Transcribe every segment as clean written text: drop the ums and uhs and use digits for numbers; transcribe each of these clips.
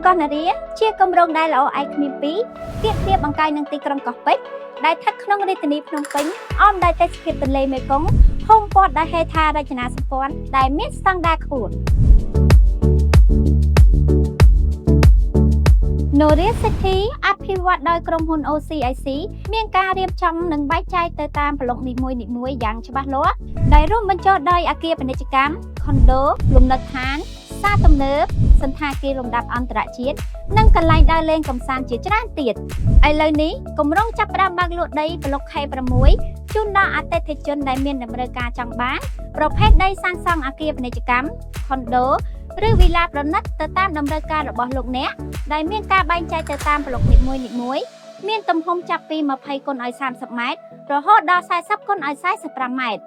កោះនារីជាគម្រោងដែលល្អឯកគ្នាពីរទៀបទៀបបង្កាយនឹងទីក្រុងកោះពេជ្រដែលស្ថិតក្នុងរាជធានីភ្នំពេញអមដោយទេសភាពទន្លេមេគង្គហុំព័ទ្ធដោយហេដ្ឋារចនាសម្ព័ន្ធដែលមានស្តង់ដារខ្ពស់Noria City អភិវឌ្ឍដោយក្រុមហ៊ុន OCIC មានការរៀបចំនិងបែងចែកទៅតាមប្លុកនីមួយៗយ៉ាងច្បាស់លាស់ដែលរួមបញ្ចូលដោយអគារពាណិជ្ជកម្ម ខុនដូ លំនៅដ្ឋាន ផ្សារទំនើប សណ្ឋាគារលំដាប់អន្តរជាតិនិងកន្លែងដើរលេងកម្សាន្តជាច្រើនទៀតឥឡូវនេះគម្រោងចាប់ផ្ដើមបើកលក់ដីប្លុក K6 ជូនដល់អតិថិជនដែលមានតម្រូវការចង់បានប្រភេទដីសាងសង់អគារពាណិជ្ជកម្ម ខុនដូ ឬវិឡាប្រណិតទៅតាមតម្រូវការរបស់លោកអ្នកដែលមានការបែងចែកទៅតាមប្លុកនីមួយៗមានទំហំចាប់ពី20 គុណឲ្យ30 ម៉ែត្ររហូតដល់40 គុណឲ្យ45 ម៉ែត្រ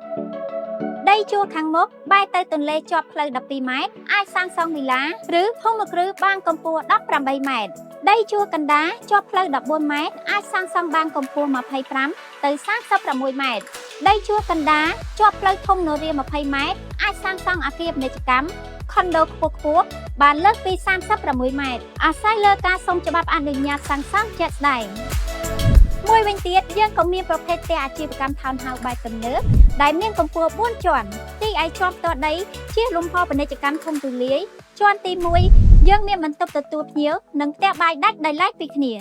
ដីជួរខាងមុខបែរទៅទន្លេជាប់ផ្លូវ12 ម៉ែត្រអាចសាងសង់វិឡាឬភូមិគ្រឹះបានកម្ពស់18 ម៉ែត្រដីជួរកណ្ដាលជាប់ផ្លូវ14 ម៉ែត្រអាចសាងសង់បានកម្ពស់25ទៅ36 ម៉ែត្រដីជួរកណ្ដាលជាប់ផ្លូវធំនរា20 ម៉ែត្រអាចសាងសង់អគារពាណិជ្ជកម្មខុនដូខ្ពស់បានលើសពី36 ម៉ែត្រអាស្រ័យលើការសុំច្បាប់អនុញ្ញាតសាងសង់ជាក់ស្ដែងមួយវិញទៀតយើងក៏មានប្រភេទផ្ទះអាជីវកម្ម Townhouse បែបទំនើបដែលមានកម្ពស់4ជាន់ទីឯជាន់ផ្ទាល់ដីជាលំហពាណិជ្ជកម្មធំទូលាយជាន់ទី1យើងមានបន្ទប់ទទួលភ្ញៀវនិងផ្ទះបាយដាច់ដោយឡែកពីគ្នា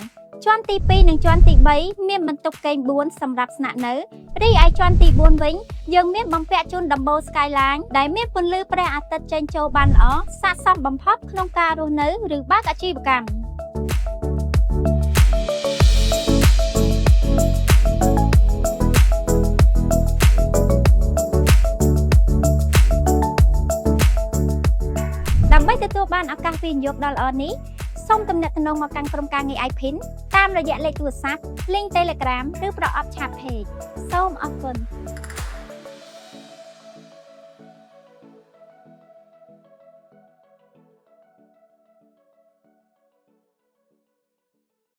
ជាន់ទី2និងជាន់ទី3មានបន្ទប់គេង4សម្រាប់ស្នាក់នៅរីឯជាន់ទី4វិញយើងមានបំពាក់ជូនដំបូល Skyline ដែលមានពន្លឺព្រះអាទិត្យចេញចូលបានល្អស័ក្តិសមបំផុតក្នុងការរស់នៅឬបើកអាជីវកម្មដើម្បីទទួលបានឱកាសវិនិយោគដ៏ល្អនេះសូមទំនាក់ទំនងមកកាន់ក្រុមការងារ iPin តាមរយៈលេខទូរស័ព្ទ link Telegram ឬប្រអប់ឆាត Page សូមអរគុណ